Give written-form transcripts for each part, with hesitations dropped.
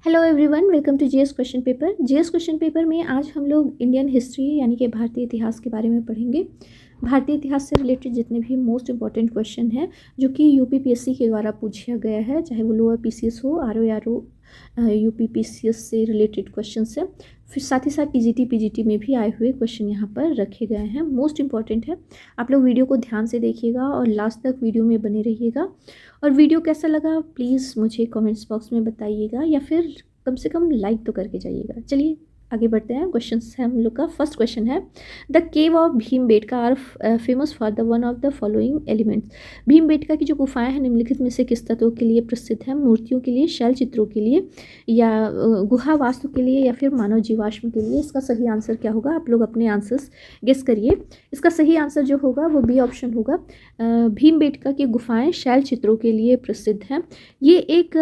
Hello everyone, welcome to GS question paper. GS question paper में आज हम लोग इंडियन हिस्ट्री यानी कि भारतीय इतिहास के बारे में पढ़ेंगे। भारतीय इतिहास से रिलेटेड जितने भी मोस्ट इंपॉर्टेंट क्वेश्चन हैं जो कि यूपीपीएससी के द्वारा पूछा गया है, चाहे वो लोअर पीसीएस हो, आरओ यूपीपीसीएस से रिलेटेड क्वेश्चन है। फिर साथ ही साथ टीजीटी पीजीटी में भी आए हुए क्वेश्चन यहाँ पर रखे गए हैं, मोस्ट इंपॉर्टेंट है। आप लोग वीडियो को ध्यान से देखिएगा और लास्ट तक वीडियो में बने रहिएगा। और वीडियो कैसा लगा प्लीज़ मुझे कमेंट्स बॉक्स में बताइएगा या फिर कम से कम लाइक तो करके जाइएगा। चलिए आगे बढ़ते हैं। क्वेश्चन है हम लोग का। फर्स्ट क्वेश्चन है, the cave of Bhimbetka are famous for the one of the following elements. Bhimbetka की जो गुफाएं हैं निम्नलिखित में से किस तत्वों के लिए प्रसिद्ध है? मूर्तियों के लिए, शैल चित्रों के लिए, या गुहा वास्तु के लिए, या फिर मानव जीवाश्म के लिए? इसका सही आंसर क्या होगा? आप लोग अपने आंसर्स गेस करिए। इसका सही आंसर जो होगा वो बी ऑप्शन होगा। भीमबेटका की गुफाएं शैल चित्रों के लिए प्रसिद्ध हैं। ये एक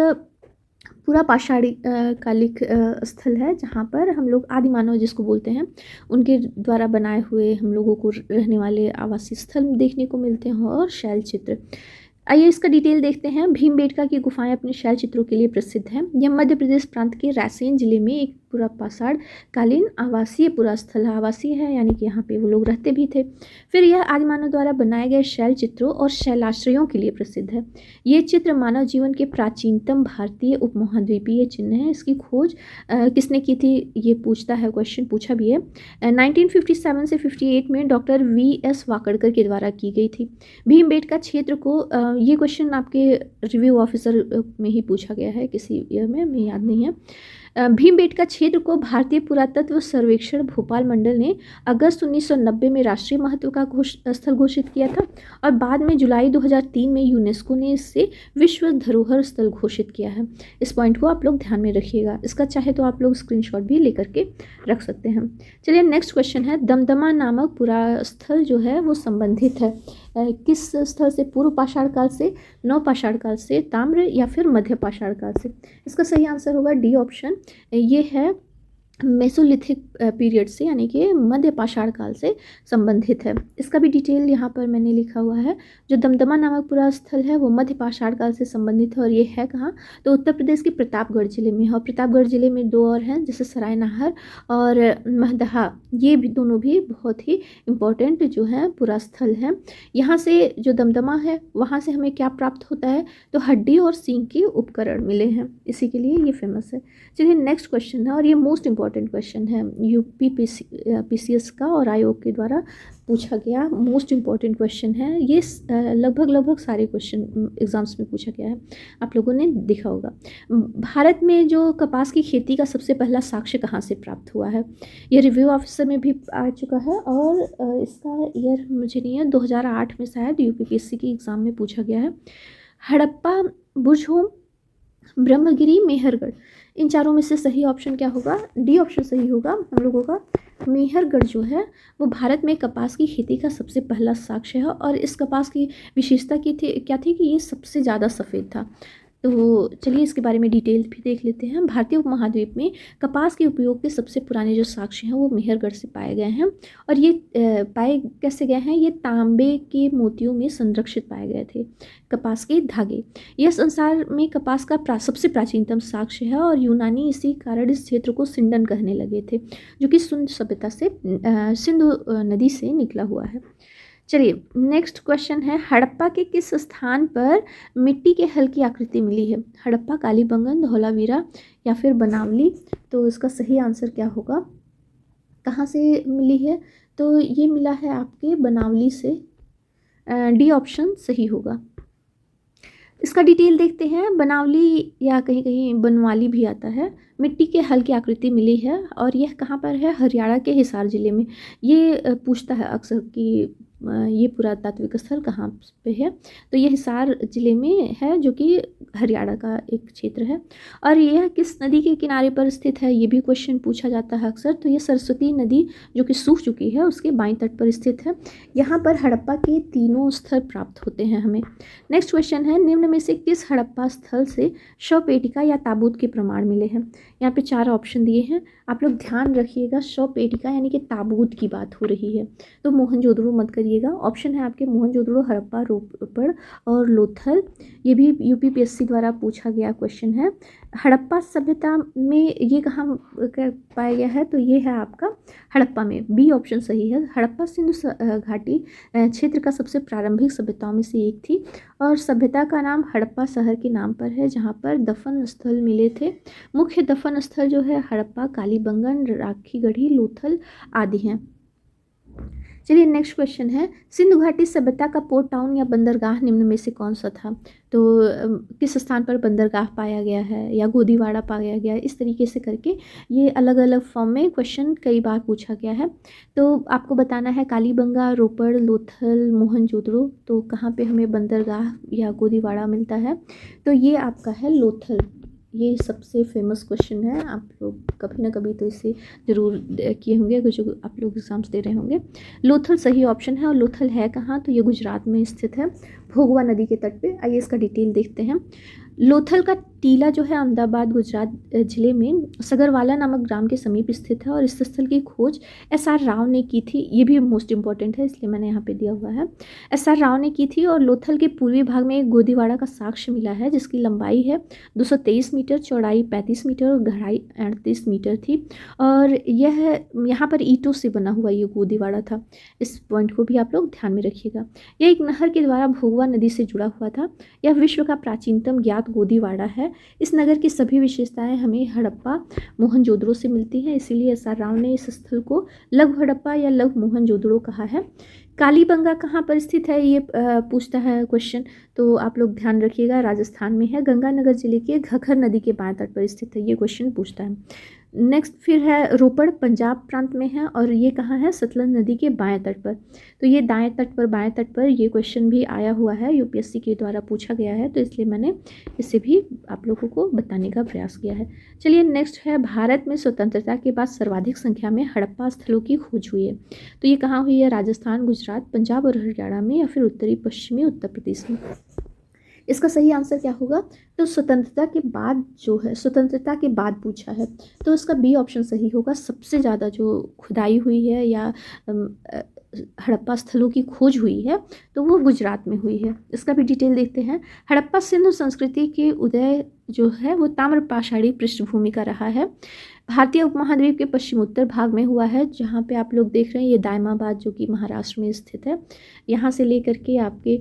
पूरा पाषाणी कालिक स्थल है जहाँ पर हम लोग आदि मानव जिसको बोलते हैं उनके द्वारा बनाए हुए हम लोगों को रहने वाले आवासीय स्थल देखने को मिलते हैं और शैल चित्र। आइए इसका डिटेल देखते हैं। भीमबेटका की गुफाएं अपने शैल चित्रों के लिए प्रसिद्ध हैं। यह मध्य प्रदेश प्रांत के रायसेन जिले में एक पूरा पाषाण कालीन आवासीय पूरा स्थल है। आवासीय है यानी कि यहाँ पे वो लोग रहते भी थे। फिर यह आदिमानव द्वारा बनाए गए शैल चित्रों और शैलाश्रयों के लिए प्रसिद्ध है। ये चित्र मानव जीवन के प्राचीनतम भारतीय उपमहाद्वीपीय चिन्ह है। इसकी खोज किसने की थी ये पूछता है, क्वेश्चन पूछा भी है। 1957 से 58 में डॉक्टर वीएस वाकड़कर के द्वारा की गई थी। भीमबेटका क्षेत्र को ये क्वेश्चन आपके रिव्यू ऑफिसर में ही पूछा गया है, किसी ईयर में हमें याद नहीं है। भीमबेटका क्षेत्र को भारतीय पुरातत्व सर्वेक्षण भोपाल मंडल ने अगस्त 1990 में राष्ट्रीय महत्व का स्थल घोषित किया था और बाद में जुलाई 2003 में यूनेस्को ने इससे विश्व धरोहर स्थल घोषित किया है। इस पॉइंट को आप लोग ध्यान में रखिएगा। इसका चाहे तो आप लोग स्क्रीनशॉट भी लेकर के रख सकते हैं। चलिए नेक्स्ट क्वेश्चन है, दमदमा नामक पुरा स्थल जो है वो संबंधित है किस स्थल से? पूर्व पाषाण काल से, नव पाषाण काल से, ताम्र या फिर मध्य पाषाण काल से? इसका सही आंसर होगा डी ऑप्शन। ये है मेसोलिथिक पीरियड से यानी कि मध्य पाषाण काल से संबंधित है। इसका भी डिटेल यहाँ पर मैंने लिखा हुआ है। जो दमदमा नामक पूरा स्थल है वो मध्य पाषाण काल से संबंधित है और ये है कहाँ? तो उत्तर प्रदेश के प्रतापगढ़ जिले में है। और प्रतापगढ़ जिले में दो और हैं जैसे सरायनाहर और महदहा, ये भी दोनों भी बहुत ही इम्पोर्टेंट जो है पूरा स्थल है। यहाँ से जो दमदमा है वहाँ से हमें क्या प्राप्त होता है? तो हड्डी और सींग के उपकरण मिले हैं, इसी के लिए ये फेमस है। चलिए नेक्स्ट क्वेश्चन है और ये मोस्ट इंपॉर्टेंट क्वेश्चन है पीसीएस का और आयोग के द्वारा पूछा गया मोस्ट इंपॉर्टेंट क्वेश्चन है। ये लगभग सारे क्वेश्चन एग्जाम्स में पूछा गया है, आप लोगों ने देखा होगा। भारत में जो कपास की खेती का सबसे पहला साक्ष्य कहाँ से प्राप्त हुआ है? ये रिव्यू ऑफिसर में भी आ चुका है और इसका ईयर मुझे नहीं है, 2008 में शायद यूपीपीएससी की एग्ज़ाम में पूछा गया है। हड़प्पा, बुझहोम, ब्रह्मगिरी, मेहरगढ़, इन चारों में से सही ऑप्शन क्या होगा? डी ऑप्शन सही होगा हम लोगों का। मेहरगढ़ जो है वो भारत में कपास की खेती का सबसे पहला साक्ष्य है और इस कपास की विशेषता क्या थी कि ये सबसे ज़्यादा सफ़ेद था। तो चलिए इसके बारे में डिटेल भी देख लेते हैं। भारतीय उपमहाद्वीप में कपास के उपयोग के सबसे पुराने जो साक्ष्य हैं वो मेहरगढ़ से पाए गए हैं और ये पाए कैसे गए हैं? ये तांबे के मोतियों में संरक्षित पाए गए थे कपास के धागे। यह संसार में कपास का सबसे प्राचीनतम साक्ष्य है और यूनानी इसी कारण इस क्षेत्र को सिंडन कहने लगे थे जो कि सिंधु सभ्यता से सिंधु नदी से निकला हुआ है। चलिए नेक्स्ट क्वेश्चन है, हड़प्पा के किस स्थान पर मिट्टी के हल की आकृति मिली है? हड़प्पा, कालीबंगन, धौलावीरा या फिर बनावली? तो इसका सही आंसर क्या होगा? कहाँ से मिली है? तो ये मिला है आपके बनावली से। डी ऑप्शन सही होगा। इसका डिटेल देखते हैं। बनावली या कहीं कहीं बनवाली भी आता है। मिट्टी के हल की आकृति मिली है और यह कहाँ पर है? हरियाणा के हिसार जिले में। ये पूछता है अक्सर कि ये पुरातात्विक स्थल कहाँ पे है? तो ये हिसार जिले में है जो कि हरियाणा का एक क्षेत्र है। और यह किस नदी के किनारे पर स्थित है? ये भी क्वेश्चन पूछा जाता है अक्सर। तो ये सरस्वती नदी जो कि सूख चुकी है उसके बाईं तट पर स्थित है। यहाँ पर हड़प्पा के तीनों स्थल प्राप्त होते हैं हमें। नेक्स्ट क्वेश्चन है, निम्न में से किस हड़प्पा स्थल से शवपेटिका या ताबूत के प्रमाण मिले हैं? यहाँ पे 4 ऑप्शन दिए हैं, आप लोग ध्यान रखिएगा। शवपेटिका यानी कि ताबूत की बात हो रही है, तो मोहनजोदड़ो मरकज करिएगा। ऑप्शन है आपके मोहनजोदड़ो, हड़प्पा, रोपड़ और लोथल। ये भी यूपीपीएससी द्वारा पूछा गया क्वेश्चन है। हड़प्पा सभ्यता में ये कहाँ पाया गया है, तो ये है आपका हड़प्पा में, बी ऑप्शन सही है। हड़प्पा सिंधु घाटी क्षेत्र का सबसे प्रारंभिक सभ्यताओं में से एक थी और सभ्यता का नाम हड़प्पा शहर के नाम पर है, जहाँ पर दफन स्थल मिले थे। मुख्य दफन स्थल जो है हड़प्पा, कालीबंगन, राखीगढ़ी, लोथल आदि हैं। चलिए नेक्स्ट क्वेश्चन है, सिंधु घाटी सभ्यता का पोर्ट टाउन या बंदरगाह निम्न में से कौन सा था। तो किस स्थान पर बंदरगाह पाया गया है या गोदीवाड़ा पाया गया है, इस तरीके से करके ये अलग अलग फॉर्म में क्वेश्चन कई बार पूछा गया है। तो आपको बताना है कालीबंगा, रोपड़, लोथल, मोहनजोदड़ो, तो कहाँ पे हमें बंदरगाह या गोदीवाड़ा मिलता है, तो ये आपका है लोथल। ये सबसे फेमस क्वेश्चन है, आप लोग कभी ना कभी तो इसे ज़रूर किए होंगे अगर जो आप लोग एग्जाम्स दे रहे होंगे। लोथल सही ऑप्शन है। और लोथल है कहाँ, तो ये गुजरात में स्थित है, भोगवा नदी के तट पे। आइए इसका डिटेल देखते हैं। लोथल का टीला जो है अहमदाबाद गुजरात जिले में सगरवाला नामक ग्राम के समीप स्थित है और इस स्थल की खोज एस.आर. राव ने की थी। ये भी मोस्ट इंपॉर्टेंट है, इसलिए मैंने यहाँ पे दिया हुआ है। एस.आर. राव ने की थी और लोथल के पूर्वी भाग में एक गोदीवाड़ा का साक्ष्य मिला है, जिसकी लंबाई है 223 मीटर, चौड़ाई 35 मीटर और गहराई 38 मीटर थी। और यह यहाँ पर ईंटों से बना हुआ ये गोदीवाड़ा था। इस पॉइंट को भी आप लोग ध्यान में रखिएगा। यह एक नहर के द्वारा भोगवा नदी से जुड़ा हुआ था। यह विश्व का प्राचीनतम ज्ञात गोदीवाड़ा है। इस नगर की सभी विशेषताएं हमें हड़प्पा, मोहनजोदड़ो से मिलती हैं, इसीलिए एस.आर. राव ने इस स्थल को लघु हड़प्पा या लघु मोहनजोदड़ो कहा है। कालीबंगा कहाँ पर स्थित है, ये पूछता है क्वेश्चन, तो आप लोग ध्यान रखिएगा, राजस्थान में है, गंगानगर जिले के घग्गर नदी के बाएं तट पर स्थित है। ये क्वेश्चन पूछता है। नेक्स्ट फिर है रोपड़, पंजाब प्रांत में है और ये कहाँ है, सतलज नदी के बाएं तट पर। तो ये दाएं तट पर, बाएं तट पर ये क्वेश्चन भी आया हुआ है, यूपीएससी के द्वारा पूछा गया है, तो इसलिए मैंने इसे भी आप लोगों को बताने का प्रयास किया है। चलिए नेक्स्ट है, भारत में स्वतंत्रता के बाद सर्वाधिक संख्या में हड़प्पा स्थलों की खोज हुई है। तो ये कहाँ हुई है, राजस्थान, गुजरात, पंजाब और हरियाणा में या फिर उत्तरी पश्चिमी उत्तर प्रदेश में। इसका सही आंसर क्या होगा, तो स्वतंत्रता के बाद जो है, स्वतंत्रता के बाद पूछा है, तो इसका बी ऑप्शन सही होगा। सबसे ज़्यादा जो खुदाई हुई है या हड़प्पा स्थलों की खोज हुई है तो वो गुजरात में हुई है। इसका भी डिटेल देखते हैं। हड़प्पा सिंधु संस्कृति के उदय जो है वो ताम्रपाषाणी पृष्ठभूमि का रहा है। भारतीय उपमहाद्वीप के पश्चिम उत्तर भाग में हुआ है, जहाँ पे आप लोग देख रहे हैं ये दायमाबाद जो कि महाराष्ट्र में स्थित है। यहाँ से लेकर के आपके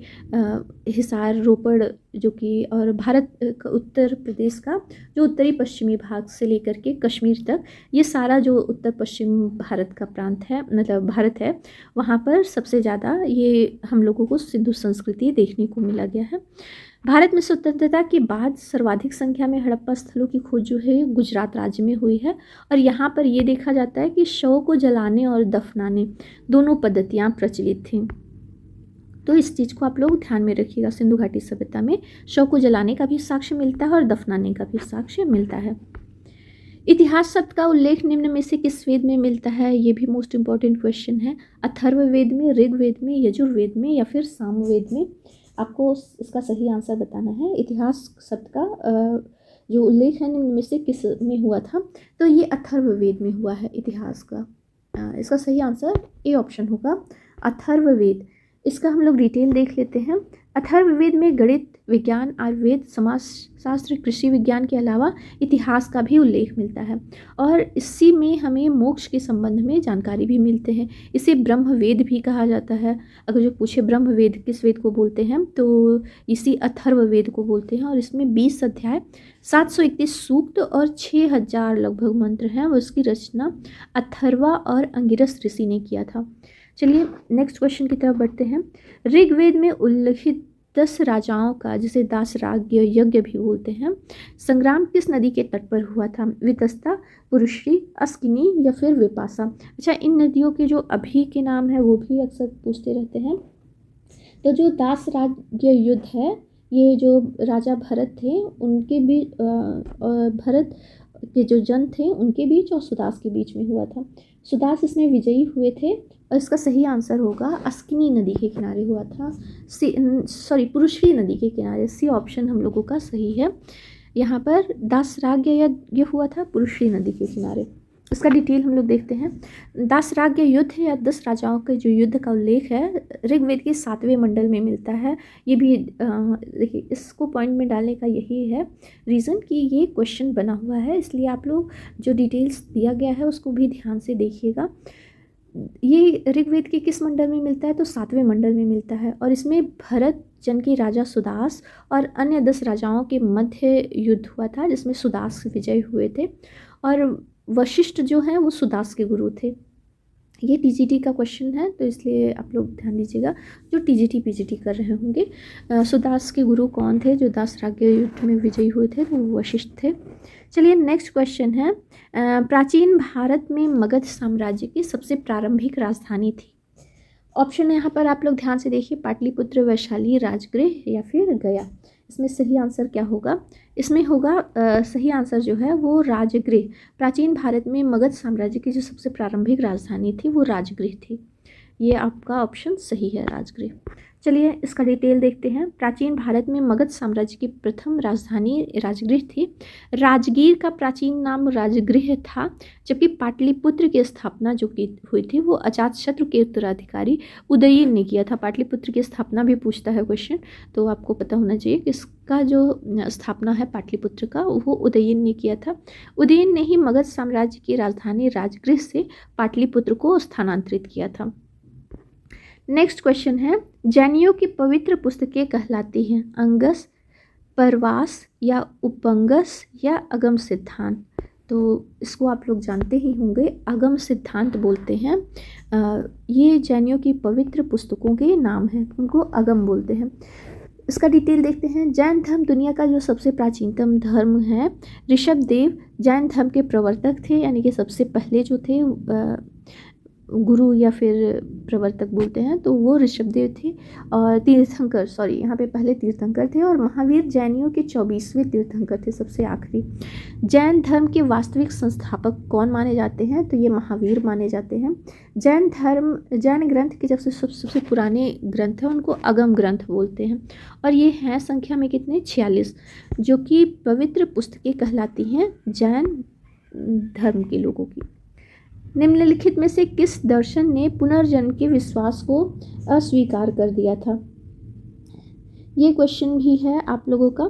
हिसार, रोपड़ जो कि और भारत उत्तर प्रदेश का जो उत्तरी पश्चिमी भाग से लेकर के कश्मीर तक, ये सारा जो उत्तर पश्चिम भारत का प्रांत है, मतलब भारत है, वहाँ पर सबसे ज़्यादा ये हम लोगों को सिंधु संस्कृति देखने को मिला गया है। भारत में स्वतंत्रता के बाद सर्वाधिक संख्या में हड़प्पा स्थलों की खोज जो है गुजरात राज्य में हुई है और यहाँ पर ये देखा जाता है कि शव को जलाने और दफनाने दोनों पद्धतियाँ प्रचलित थीं। तो इस चीज़ को आप लोग ध्यान में रखिएगा। सिंधु घाटी सभ्यता में शव को जलाने का भी साक्ष्य मिलता है और दफनाने का भी साक्ष्य मिलता है। इतिहास शब्द का उल्लेख निम्न में से किस वेद में मिलता है, ये भी मोस्ट इंपॉर्टेंट क्वेश्चन है। अथर्ववेद में, ऋग्वेद में, यजुर्वेद में या फिर सामवेद में। आपको इसका सही आंसर बताना है। इतिहास शब्द का जो उल्लेख है निम्न में से किस में हुआ था, तो ये अथर्ववेद में हुआ है इतिहास का। इसका सही आंसर ए ऑप्शन होगा, अथर्ववेद। इसका हम लोग डिटेल देख लेते हैं। अथर्ववेद में गणित, विज्ञान, आयुर्वेद, समाजशास्त्र, कृषि विज्ञान के अलावा इतिहास का भी उल्लेख मिलता है और इसी में हमें मोक्ष के संबंध में जानकारी भी मिलते हैं। इसे ब्रह्मवेद भी कहा जाता है। अगर जो पूछे ब्रह्मवेद किस वेद को बोलते हैं, तो इसी अथर्ववेद को बोलते हैं और इसमें 20 अध्याय, 731 सूक्त और 6000 लगभग मंत्र हैं और उसकी रचना अथर्वा और अंगिरस ऋषि ने किया था। चलिए नेक्स्ट क्वेश्चन की तरफ बढ़ते हैं। ऋग्वेद में उल्लिखित 10 राजाओं का, जिसे दासराज्य यज्ञ भी बोलते हैं, संग्राम किस नदी के तट पर हुआ था, वितस्ता, पुरुश्री, अस्किनी या फिर विपासा। अच्छा, इन नदियों के जो अभी के नाम है वो भी अक्सर पूछते रहते हैं। तो जो दासराज्य युद्ध है, ये जो राजा भरत थे उनके भी भरत के जो जन थे उनके बीच और सुदास के बीच में हुआ था। सुदास इसमें विजयी हुए थे और इसका सही आंसर होगा अस्किनी नदी के किनारे हुआ था। पुरुश्री नदी के किनारे। सी ऑप्शन हम लोगों का सही है। यहाँ पर दासराज्य यज्ञ हुआ था पुरुश्री नदी के किनारे। इसका डिटेल हम लोग देखते हैं। दासराग्य युद्ध या 10 राजाओं के जो युद्ध का उल्लेख है ऋग्वेद के 7वें मंडल में मिलता है। ये भी देखिए, इसको पॉइंट में डालने का यही है रीज़न कि ये क्वेश्चन बना हुआ है, इसलिए आप लोग जो डिटेल्स दिया गया है उसको भी ध्यान से देखिएगा। ये ऋग्वेद के किस मंडल में मिलता है? तो 7वें मंडल में मिलता है, और इसमें भरत जन के राजा सुदास और अन्य 10 राजाओं के मध्य युद्ध हुआ था, जिसमें सुदास विजय हुए थे, और वशिष्ठ जो हैं वो सुदास के गुरु थे। ये टीजीटी का क्वेश्चन है, तो इसलिए आप लोग ध्यान दीजिएगा जो टीजीटी पीजीटी कर रहे होंगे। सुदास के गुरु कौन थे? जो दासराग्य युद्ध में विजयी हुए थे वो वशिष्ठ थे। चलिए नेक्स्ट क्वेश्चन है, प्राचीन भारत में मगध साम्राज्य की सबसे प्रारंभिक राजधानी थी। ऑप्शन यहाँ पर आप लोग ध्यान से देखिए, पाटलिपुत्र, वैशाली, राजगृह या फिर गया। इसमें सही आंसर क्या होगा? इसमें होगा सही आंसर जो है वो राजगृह। प्राचीन भारत में मगध साम्राज्य की जो सबसे प्रारंभिक राजधानी थी वो राजगृह थी। ये आपका ऑप्शन सही है, राजगृह। चलिए इसका डिटेल देखते हैं। प्राचीन भारत में मगध साम्राज्य की प्रथम राजधानी राजगृह थी। राजगीर का प्राचीन नाम राजगृह था, जबकि पाटलिपुत्र की स्थापना जो की हुई थी वो अजातशत्रु के उत्तराधिकारी उदयन ने किया था। पाटलिपुत्र की स्थापना भी पूछता है क्वेश्चन, तो आपको पता होना चाहिए कि इसका जो स्थापना है पाटलिपुत्र का वो उदयन ने किया था। उदयन ने ही मगध साम्राज्य की राजधानी राजगृह से पाटलिपुत्र को स्थानांतरित किया था। नेक्स्ट क्वेश्चन है, जैनियों की पवित्र पुस्तकें कहलाती हैं अंगस, परवास या उपंगस या अगम सिद्धांत। तो इसको आप लोग जानते ही होंगे, अगम सिद्धांत बोलते हैं। ये जैनियों की पवित्र पुस्तकों के नाम हैं, उनको अगम बोलते हैं। इसका डिटेल देखते हैं। जैन धर्म दुनिया का जो सबसे प्राचीनतम धर्म है। ऋषभदेव जैन धर्म के प्रवर्तक थे, यानी कि सबसे पहले जो थे गुरु या फिर प्रवर्तक बोलते हैं, तो वो ऋषभदेव थे। और तीर्थंकर, सॉरी यहाँ पे पहले तीर्थंकर थे, और महावीर जैनियों के 24वें तीर्थंकर थे, सबसे आखिरी। जैन धर्म के वास्तविक संस्थापक कौन माने जाते हैं? तो ये महावीर माने जाते हैं। जैन ग्रंथ के जब से सबसे पुराने ग्रंथ हैं उनको अगम ग्रंथ बोलते हैं, और ये हैं संख्या में कितने? 46, जो कि पवित्र पुस्तकें कहलाती हैं जैन धर्म के लोगों की। निम्नलिखित में से किस दर्शन ने पुनर्जन्म के विश्वास को अस्वीकार कर दिया था? ये क्वेश्चन भी है आप लोगों का।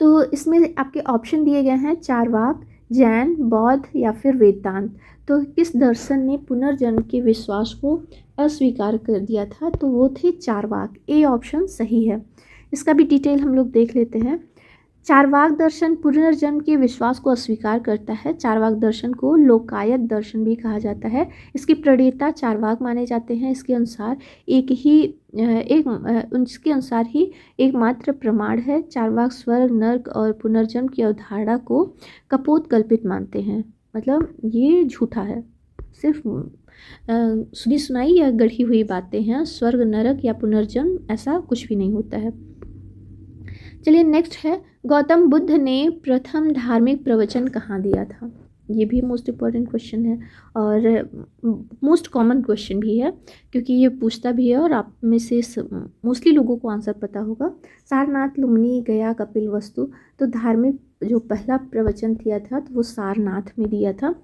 तो इसमें आपके ऑप्शन दिए गए हैं, चारवाक, जैन, बौद्ध या फिर वेदांत। तो किस दर्शन ने पुनर्जन्म के विश्वास को अस्वीकार कर दिया था? तो वो थे चारवाक। ए ऑप्शन सही है। इसका भी डिटेल हम लोग देख लेते हैं। चारवाक दर्शन पुनर्जन्म के विश्वास को अस्वीकार करता है। चारवाक दर्शन को लोकायत दर्शन भी कहा जाता है। इसके प्रणेता चारवाक माने जाते हैं। इसके अनुसार उसके अनुसार ही एकमात्र प्रमाण है। चारवाक स्वर्ग, नर्क और पुनर्जन्म की अवधारणा को कपोत कल्पित मानते हैं, मतलब ये झूठा है, सिर्फ सुनी सुनाई या गढ़ी हुई बातें हैं। स्वर्ग, नरक या पुनर्जन्म ऐसा कुछ भी नहीं होता है। चलिए नेक्स्ट है, गौतम बुद्ध ने प्रथम धार्मिक प्रवचन कहाँ दिया था? ये भी मोस्ट इम्पॉर्टेंट क्वेश्चन है और मोस्ट कॉमन क्वेश्चन भी है, क्योंकि ये पूछता भी है और आप में से मोस्टली लोगों को आंसर पता होगा। सारनाथ, लुम्बिनी, गया, कपिलवस्तु। तो धार्मिक जो पहला प्रवचन दिया था तो वो सारनाथ में दिया था,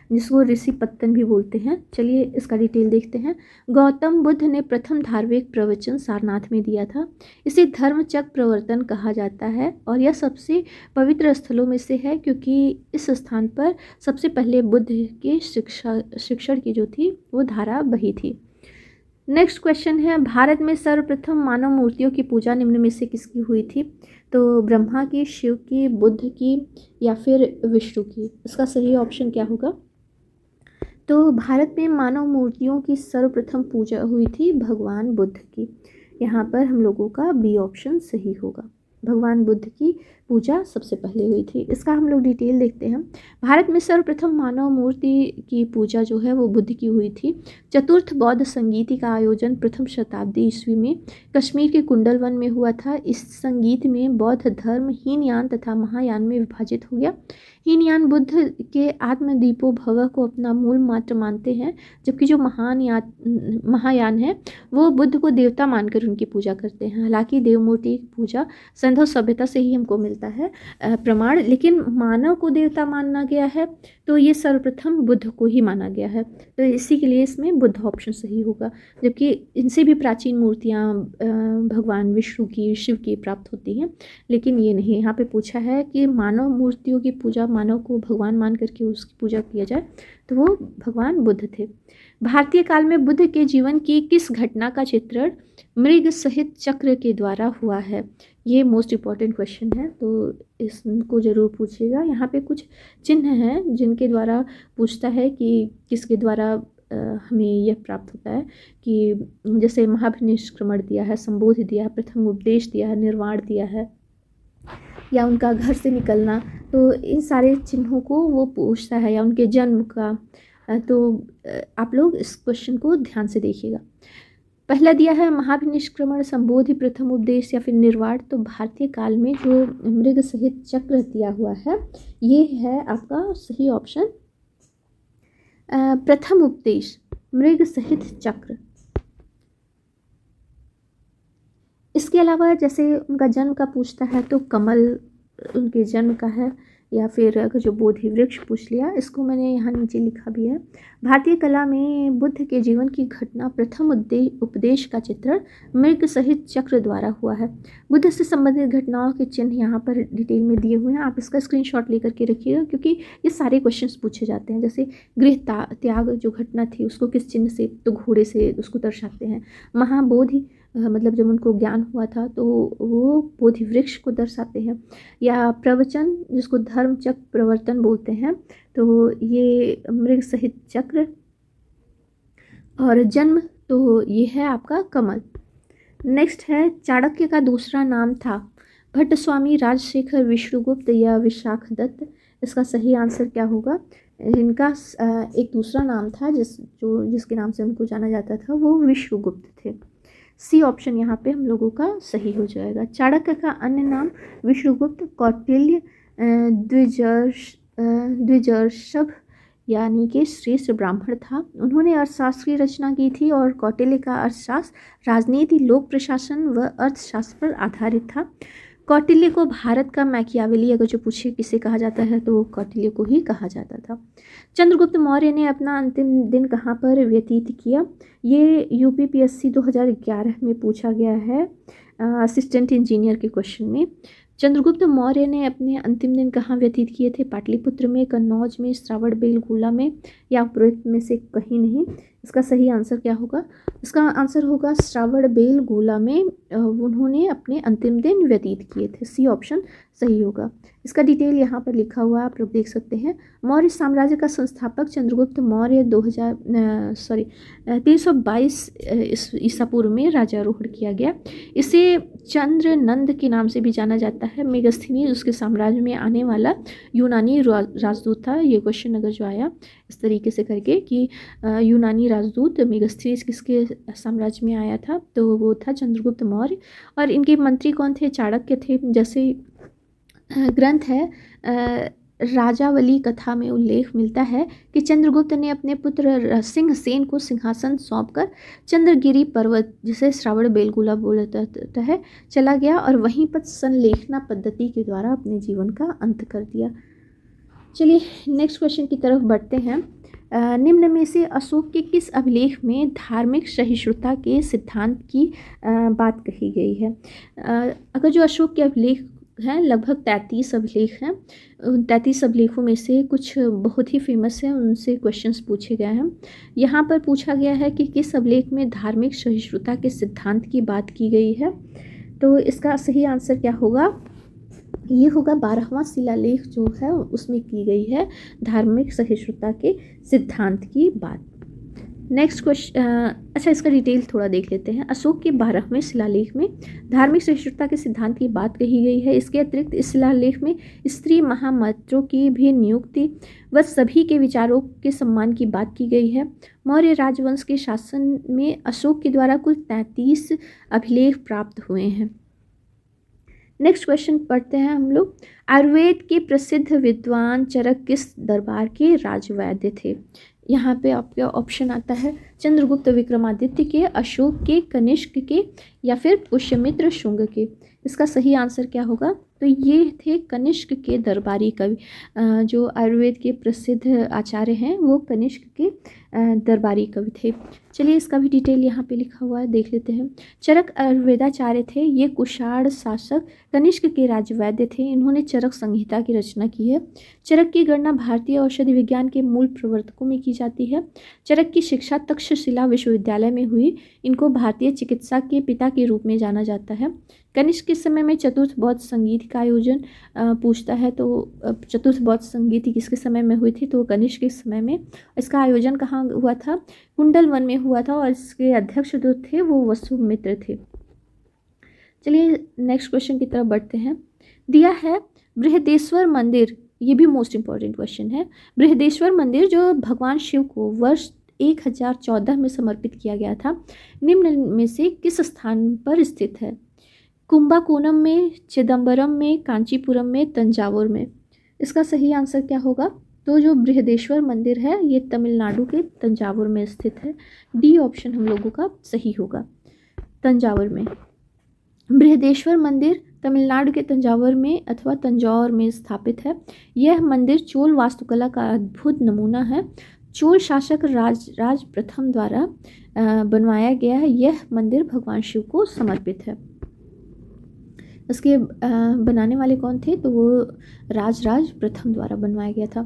जिसको ऋषि पत्तन भी बोलते हैं। चलिए इसका डिटेल देखते हैं। गौतम बुद्ध ने प्रथम धार्मिक प्रवचन सारनाथ में दिया था। इसे धर्मचक्र प्रवर्तन कहा जाता है और यह सबसे पवित्र स्थलों में से है, क्योंकि इस स्थान पर सबसे पहले बुद्ध के शिक्षण की जो थी वो धारा बही थी। नेक्स्ट क्वेश्चन है, भारत में सर्वप्रथम मानव मूर्तियों की पूजा निम्न में से किसकी हुई थी? तो ब्रह्मा की, शिव की, बुद्ध की या फिर विष्णु की। इसका सही ऑप्शन क्या होगा? तो भारत में मानव मूर्तियों की सर्वप्रथम पूजा हुई थी भगवान बुद्ध की। यहाँ पर हम लोगों का बी ऑप्शन सही होगा, भगवान बुद्ध की पूजा सबसे पहले हुई थी। इसका हम लोग डिटेल देखते हैं। भारत में सर्वप्रथम मानव मूर्ति की पूजा जो है वो बुद्ध की हुई थी। चतुर्थ बौद्ध संगीति का आयोजन प्रथम शताब्दी ईस्वी में कश्मीर के कुंडलवन में हुआ था। इस संगीत में बौद्ध धर्म हीनयान तथा महायान में विभाजित हो गया। हीनयान बुद्ध के आत्मदीपो भव को अपना मूल मात्र मानते हैं, जबकि जो महायान है वो बुद्ध को देवता मानकर उनकी पूजा करते हैं। हालांकि देवमूर्ति की पूजा सिंधु सभ्यता से ही हमको मिलती मिलता है प्रमाण, लेकिन मानव को देवता माना गया है तो ये सर्वप्रथम बुद्ध को ही माना गया है, तो इसी के लिए इसमें बुद्ध ऑप्शन सही होगा। जबकि इनसे भी प्राचीन मूर्तियाँ भगवान विष्णु की, शिव की प्राप्त होती हैं, लेकिन ये नहीं। यहाँ पे पूछा है कि मानव मूर्तियों की पूजा, मानव को भगवान मान करके उसकी पूजा किया जाए, तो वो भगवान बुद्ध थे। भारतीय काल में बुद्ध के जीवन की किस घटना का चित्रण मृग सहित चक्र के द्वारा हुआ है? ये मोस्ट इम्पॉर्टेंट क्वेश्चन है, तो इसको ज़रूर पूछिएगा। यहाँ पे कुछ चिन्ह हैं जिनके द्वारा पूछता है कि किसके द्वारा हमें यह प्राप्त होता है, कि जैसे महाभिनिष्क्रमण दिया है, संबोधि दिया है, प्रथम उपदेश दिया है, निर्वाण दिया है, या उनका घर से निकलना, तो इन सारे चिन्हों को वो पूछता है, या उनके जन्म का। तो आप लोग इस क्वेश्चन को ध्यान से देखिएगा। पहला दिया है महाभिनिष्क्रमण, संबोधि, प्रथम उपदेश या फिर निर्वाण। तो भारतीय काल में जो मृग सहित चक्र दिया हुआ है, ये है आपका सही ऑप्शन प्रथम उपदेश, मृग सहित चक्र। इसके अलावा जैसे उनका जन्म का पूछता है तो कमल उनके जन्म का है, या फिर अगर जो बोधि वृक्ष पूछ लिया, इसको मैंने यहाँ नीचे लिखा भी है। भारतीय कला में बुद्ध के जीवन की घटना प्रथम उपदेश का चित्रण मृग सहित चक्र द्वारा हुआ है। बुद्ध से संबंधित घटनाओं के चिन्ह यहाँ पर डिटेल में दिए हुए हैं, आप इसका स्क्रीनशॉट लेकर के रखिएगा, क्योंकि ये सारे क्वेश्चंस पूछे जाते हैं। जैसे गृह त्याग जो घटना थी, उसको किस चिन्ह से, तो घोड़े से उसको दर्शाते हैं। महाबोधि मतलब जब उनको ज्ञान हुआ था, तो वो बोधि वृक्ष को दर्शाते हैं। या प्रवचन, जिसको धर्म चक्र प्रवर्तन बोलते हैं, तो ये मृग सहित चक्र। और जन्म, तो ये है आपका कमल। नेक्स्ट है चाणक्य का दूसरा नाम था भट्ट स्वामी, राजशेखर, विष्णुगुप्त या विशाखदत्त। इसका सही आंसर क्या होगा? इनका एक दूसरा नाम था जिसके नाम से उनको जाना जाता था, वो विष्णुगुप्त थे। सी ऑप्शन यहाँ पे हम लोगों का सही हो जाएगा। चाणक्य का अन्य नाम विष्णुगुप्त, कौटिल्य, द्विजर्षभ यानी कि श्रेष्ठ ब्राह्मण था। उन्होंने अर्थशास्त्र की रचना की थी, और कौटिल्य का अर्थशास्त्र राजनीति, लोक प्रशासन व अर्थशास्त्र पर आधारित था। कौटिल्य को भारत का मैकियावेली अगर जो पूछे किसे कहा जाता है, तो कौटिल्य को ही कहा जाता था। चंद्रगुप्त मौर्य ने अपना अंतिम दिन कहाँ पर व्यतीत किया? ये यूपीपीएससी 2011 में पूछा गया है, असिस्टेंट इंजीनियर के क्वेश्चन में। चंद्रगुप्त मौर्य ने अपने अंतिम दिन कहाँ व्यतीत किए थे? पाटलिपुत्र में, कन्नौज में, श्रावणबेलगोला में, या उपरोक्त में से कहीं नहीं। इसका सही आंसर क्या होगा? इसका आंसर होगा श्रावणबेलगोला में उन्होंने अपने अंतिम दिन व्यतीत किए थे। सी ऑप्शन सही होगा। इसका डिटेल यहाँ पर लिखा हुआ आप लोग देख सकते हैं। मौर्य साम्राज्य का संस्थापक चंद्रगुप्त मौर्य 322 ईसा पूर्व में राजारोहण किया गया। इसे चंद्र नंद के नाम से भी जाना जाता है। मेगस्थनीज उसके साम्राज्य में आने वाला यूनानी राजदूत था। ये क्वेश्चन अगर जो आया इस तरीके से करके कि यूनानी राजदूत मेगस्थनीज किसके साम्राज्य में आया था, तो वो था चंद्रगुप्त मौर्य। और इनके मंत्री कौन थे? चाणक्य थे। जैसे ग्रंथ है राजावली कथा में उल्लेख मिलता है कि चंद्रगुप्त ने अपने पुत्र सिंहसेन को सिंहासन सौंपकर चंद्रगिरी पर्वत, जिसे श्रावणबेलगोला बोला जाता है, चला गया और वहीं पर संलेखना पद्धति के द्वारा अपने जीवन का अंत कर दिया। चलिए नेक्स्ट क्वेश्चन की तरफ बढ़ते हैं। निम्न में से अशोक के किस अभिलेख में धार्मिक सहिष्णुता के सिद्धांत की बात कही गई है? अगर जो अशोक के अभिलेख हैं, लगभग 33 अभिलेख हैं। उन 33 अभिलेखों में से कुछ बहुत ही फेमस हैं, उनसे क्वेश्चंस पूछे गए हैं। यहाँ पर पूछा गया है कि किस अभिलेख में धार्मिक सहिष्णुता के सिद्धांत की बात की गई है, तो इसका सही आंसर क्या होगा? ये होगा 12वां शिलालेख जो है उसमें की गई है धार्मिक सहिष्णुता के सिद्धांत की बात। नेक्स्ट क्वेश्चन, अच्छा इसका डिटेल थोड़ा देख लेते हैं। अशोक के 12वें शिलालेख में धार्मिक सहिष्णुता के सिद्धांत की बात कही गई है। इसके अतिरिक्त इस शिलालेख में स्त्री महामंत्रों की भी नियुक्ति व सभी के विचारों के सम्मान की बात की गई है। मौर्य राजवंश के शासन में अशोक के द्वारा कुल 33 अभिलेख प्राप्त हुए हैं। नेक्स्ट क्वेश्चन पढ़ते हैं हम लोग। आयुर्वेद के प्रसिद्ध विद्वान चरक किस दरबार के राजवैद्य थे? यहाँ पे आपका ऑप्शन आता है चंद्रगुप्त विक्रमादित्य के, अशोक के, कनिष्क के, या फिर पुष्यमित्र शुंग के। इसका सही आंसर क्या होगा? तो ये थे कनिष्क के दरबारी कवि। जो आयुर्वेद के प्रसिद्ध आचार्य हैं वो कनिष्क के दरबारी कवि थे। चलिए इसका भी डिटेल यहाँ पे लिखा हुआ है, देख लेते हैं। चरक आयुर्वेदाचार्य थे। ये कुषाण शासक कनिष्क के राजवैद्य थे। इन्होंने चरक संहिता की रचना की है। चरक की गणना भारतीय औषधि विज्ञान के मूल प्रवर्तकों में की जाती है। चरक की शिक्षा तक्षशिला विश्वविद्यालय में हुई। इनको भारतीय चिकित्सा के पिता के रूप में जाना जाता है। कनिष्क के समय में चतुर्थ बौद्ध संगीत का आयोजन पूछता है, तो चतुर्थ बौद्ध संगीत किसके समय में हुई थी, तो कनिष्क के समय में। इसका आयोजन कहाँ हुआ था, कुंडल वन में हुआ था, और इसके अध्यक्ष जो थे वो वसुमित्र थे। चलिए नेक्स्ट क्वेश्चन की तरफ बढ़ते हैं। दिया है बृहदेश्वर मंदिर, ये भी मोस्ट इंपॉर्टेंट क्वेश्चन है। बृहदेश्वर मंदिर जो भगवान शिव को वर्ष 1014 में समर्पित किया गया था, निम्न में से किस स्थान पर स्थित है? कुंभकोणम में, चिदम्बरम में, कांचीपुरम में, तंजावुर में। इसका सही आंसर क्या होगा? तो जो बृहदेश्वर मंदिर है ये तमिलनाडु के तंजावुर में स्थित है। डी ऑप्शन हम लोगों का सही होगा, तंजावुर में। बृहदेश्वर मंदिर तमिलनाडु के तंजावुर में अथवा तंजौर में स्थापित है। यह मंदिर चोल वास्तुकला का अद्भुत नमूना है। चोल शासक राज प्रथम द्वारा बनवाया गया है। यह मंदिर भगवान शिव को समर्पित है। इसके बनाने वाले कौन थे, तो वो राज प्रथम द्वारा बनवाया गया था।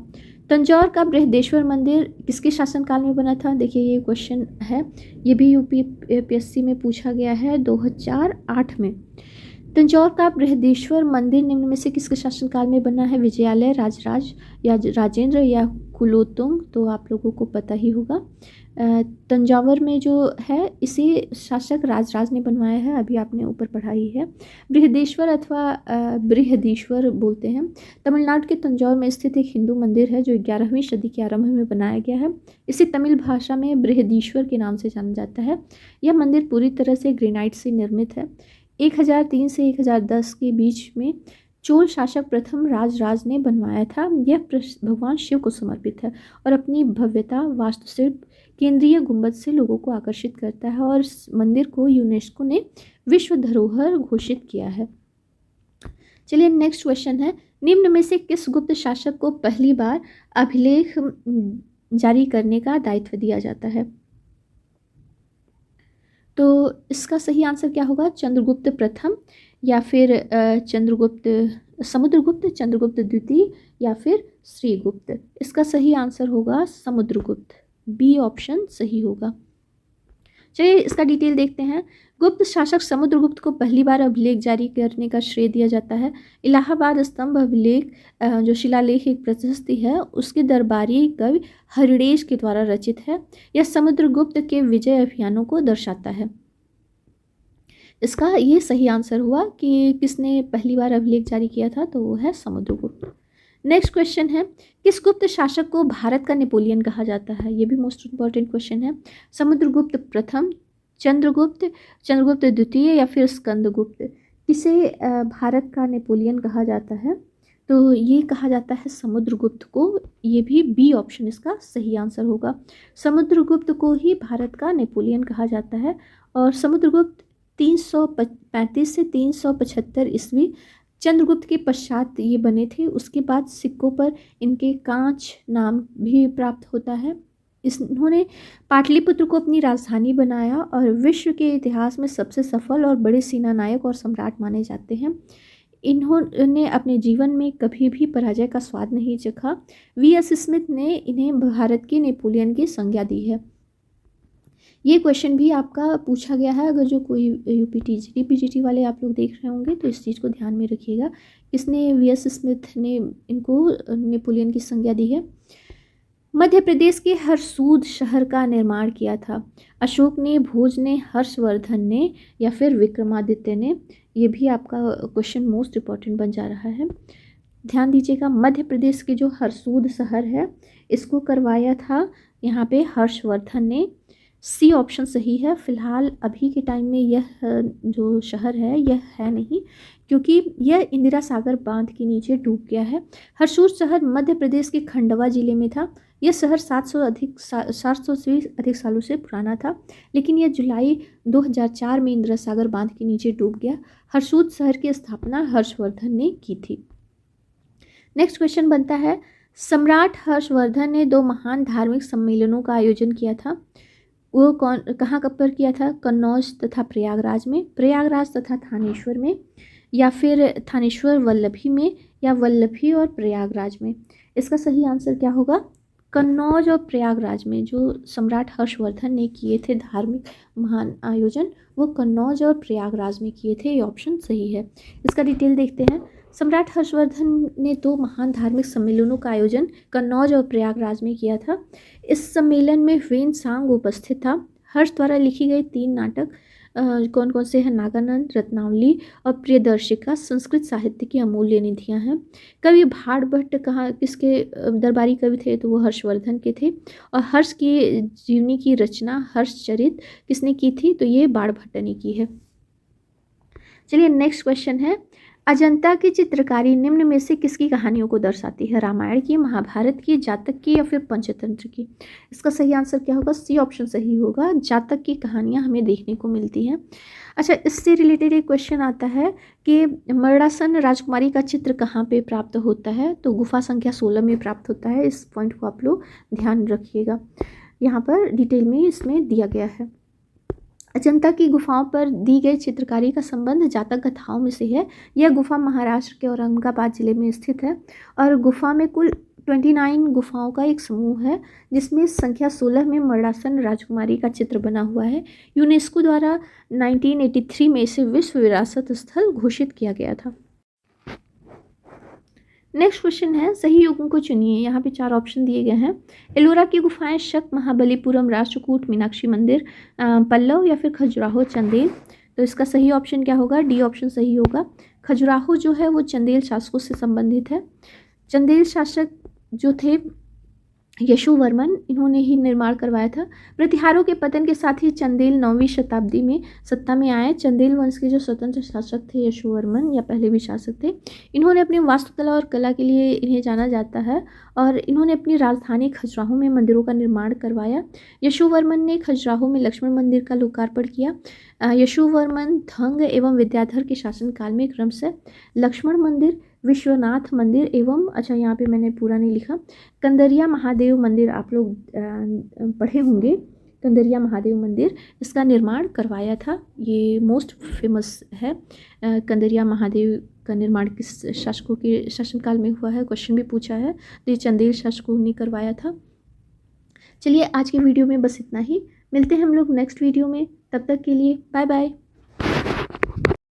तंजौर का बृहदेश्वर मंदिर किसके शासनकाल में बना था? देखिए ये क्वेश्चन है, ये भी यूपीएससी में पूछा गया है 2008 में। तंजौर का बृहदेश्वर मंदिर निम्न में से किसके शासनकाल में बना है? विजयालय, राजराज या राजेंद्र या कुलोत्तुंग, तो आप लोगों को पता ही होगा। तंजावुर में जो है इसे शासक राजराज ने बनवाया है, अभी आपने ऊपर पढ़ा ही है। बृहदेश्वर अथवा बृहदीश्वर बोलते हैं। तमिलनाडु के तंजौर में स्थित एक हिंदू मंदिर है जो 11वीं सदी के आरंभ में बनाया गया है। इसे तमिल भाषा में बृहदीश्वर के नाम से जाना जाता है। यह मंदिर पूरी तरह से ग्रेनाइट से निर्मित है। 1003 से 1010 के बीच में चोल शासक प्रथम राजराज ने बनवाया था। यह भगवान शिव को समर्पित है और अपनी भव्यता, वास्तुशिल्प, केंद्रीय गुंबद से लोगों को आकर्षित करता है और इस मंदिर को यूनेस्को ने विश्व धरोहर घोषित किया है। चलिए नेक्स्ट क्वेश्चन है, निम्न में से किस गुप्त शासक को पहली बार अभिलेख जारी करने का दायित्व दिया जाता है? तो इसका सही आंसर क्या होगा? चंद्रगुप्त प्रथम या फिर समुद्रगुप्त, चंद्रगुप्त द्वितीय या फिर श्रीगुप्त। इसका सही आंसर होगा समुद्रगुप्त, बी ऑप्शन सही होगा। चलिए इसका डिटेल देखते हैं। गुप्त शासक समुद्रगुप्त को पहली बार अभिलेख जारी करने का श्रेय दिया जाता है। इलाहाबाद स्तंभ अभिलेख जो शिलालेख एक प्रशस्ति है, उसके दरबारी कवि हरिणेश के द्वारा रचित है। यह समुद्रगुप्त के विजय अभियानों को दर्शाता है। इसका ये सही आंसर हुआ कि किसने पहली बार अभिलेख जारी किया था, तो वो है समुद्रगुप्त। नेक्स्ट क्वेश्चन है, किस गुप्त शासक को भारत का नेपोलियन कहा जाता है? ये भी मोस्ट इंपॉर्टेंट क्वेश्चन है। समुद्रगुप्त प्रथम, चंद्रगुप्त द्वितीय या फिर स्कंदगुप्त, किसे भारत का नेपोलियन कहा जाता है? तो ये कहा जाता है समुद्रगुप्त को। ये भी बी ऑप्शन इसका सही आंसर होगा। समुद्रगुप्त को ही भारत का नेपोलियन कहा जाता है। और समुद्रगुप्त 335 से 375 ईस्वी चंद्रगुप्त के पश्चात ये बने थे। उसके बाद सिक्कों पर इनके कांच नाम भी प्राप्त होता है। इन्होंने पाटलिपुत्र को अपनी राजधानी बनाया और विश्व के इतिहास में सबसे सफल और बड़े सेनानायक और सम्राट माने जाते हैं। इन्होंने अपने जीवन में कभी भी पराजय का स्वाद नहीं चखा। वी.एस. स्मिथ ने इन्हें भारत के नेपोलियन की संज्ञा दी है। ये क्वेश्चन भी आपका पूछा गया है, अगर जो कोई यूपीटीजीटी पीजीटी वाले आप लोग देख रहे होंगे तो इस चीज़ को ध्यान में रखिएगा। किसने, वी.एस. स्मिथ ने इनको नेपोलियन की संज्ञा दी है। मध्य प्रदेश के हरसूद शहर का निर्माण किया था? अशोक ने, भोज ने, हर्षवर्धन ने या फिर विक्रमादित्य ने? ये भी आपका क्वेश्चन मोस्ट इम्पॉर्टेंट बन जा रहा है, ध्यान दीजिएगा। मध्य प्रदेश के जो हरसूद शहर है इसको करवाया था यहाँ पे हर्षवर्धन ने। सी ऑप्शन सही है। फिलहाल अभी के टाइम में यह जो शहर है यह है नहीं, क्योंकि यह इंदिरा सागर बांध के नीचे डूब गया है। हरसूद शहर मध्य प्रदेश के खंडवा जिले में था। यह शहर 700 से अधिक सालों से पुराना था, लेकिन यह जुलाई 2004 में इंदिरा सागर बांध के नीचे डूब गया। हरसूद शहर की स्थापना हर्षवर्धन ने की थी। नेक्स्ट क्वेश्चन बनता है, सम्राट हर्षवर्धन ने 2 महान धार्मिक सम्मेलनों का आयोजन किया था। वो कहाँ पर किया था? कन्नौज तथा प्रयागराज में, प्रयागराज तथा थानेश्वर में, या फिर थानेश्वर वल्लभी में, या वल्लभी और प्रयागराज में। इसका सही आंसर क्या होगा? कन्नौज और प्रयागराज में जो सम्राट हर्षवर्धन ने किए थे धार्मिक महान आयोजन, वो कन्नौज और प्रयागराज में किए थे। ये ऑप्शन सही है। इसका डिटेल देखते हैं। सम्राट हर्षवर्धन ने 2 महान धार्मिक सम्मेलनों का आयोजन कन्नौज और प्रयागराज में किया था। इस सम्मेलन में ह्वेन सांग उपस्थित था। हर्ष द्वारा लिखी गई 3 नाटक कौन कौन से हैं? नागानंद, रत्नावली और प्रियदर्शिका संस्कृत साहित्य की अमूल्य निधियां हैं। कवि भाड़ भट्ट कहाँ किसके दरबारी कवि थे? तो वो हर्षवर्धन के थे। और हर्ष की जीवनी की रचना हर्षचरित किसने की थी? तो ये बाण भट्ट ने की है। चलिए नेक्स्ट क्वेश्चन है, अजंता की चित्रकारी निम्न में से किसकी कहानियों को दर्शाती है? रामायण की, महाभारत की, जातक की, या फिर पंचतंत्र की? इसका सही आंसर क्या होगा? सी ऑप्शन सही होगा। जातक की कहानियां हमें देखने को मिलती हैं। अच्छा, इससे रिलेटेड एक क्वेश्चन आता है कि मरणासन राजकुमारी का चित्र कहाँ पे प्राप्त होता है? तो गुफा संख्या 16 में प्राप्त होता है। इस पॉइंट को आप लोग ध्यान रखिएगा, यहाँ पर डिटेल में इसमें दिया गया है। अजंता की गुफाओं पर दी गई चित्रकारी का संबंध जातक कथाओं में से है। यह गुफा महाराष्ट्र के औरंगाबाद जिले में स्थित है और गुफा में कुल 29 गुफाओं का एक समूह है, जिसमें संख्या 16 में मरणासन राजकुमारी का चित्र बना हुआ है। यूनेस्को द्वारा 1983 में इसे विश्व विरासत स्थल घोषित किया गया था। नेक्स्ट क्वेश्चन है, सही युग्म को चुनिए। यहाँ पे 4 ऑप्शन दिए गए हैं। एलोरा की गुफाएं शक, महाबलीपुरम, राष्ट्रकूट, मीनाक्षी मंदिर, पल्लव, या फिर खजुराहो, चंदेल। तो इसका सही ऑप्शन क्या होगा? डी ऑप्शन सही होगा। खजुराहो जो है वो चंदेल शासकों से संबंधित है। चंदेल शासक जो थे यशोवर्मन, इन्होंने ही निर्माण करवाया था। प्रतिहारों के पतन के साथ ही चंदेल 9वीं शताब्दी में सत्ता में आए। चंदेल वंश के जो स्वतंत्र शासक थे यशोवर्मन, या पहले भी शासक थे, इन्होंने अपनी वास्तुकला और कला के लिए इन्हें जाना जाता है और इन्होंने अपनी राजधानी खजुराहो में मंदिरों का निर्माण करवाया। यशोवर्मन ने खजुराहो में लक्ष्मण मंदिर का लोकार्पण किया। यशोवर्मन धंग एवं विद्याधर के शासनकाल में क्रमशः लक्ष्मण मंदिर, विश्वनाथ मंदिर एवं, अच्छा यहाँ पे मैंने पूरा नहीं लिखा, कंदरिया महादेव मंदिर, आप लोग पढ़े होंगे, कंदरिया महादेव मंदिर, इसका निर्माण करवाया था। ये मोस्ट फेमस है। कंदरिया महादेव का निर्माण किस शासकों के शासनकाल में हुआ है? क्वेश्चन भी पूछा है। तो ये चंदेल शासकों ने करवाया था। चलिए आज के वीडियो में बस इतना ही। मिलते हैं हम लोग नेक्स्ट वीडियो में। तब तक के लिए बाय बाय।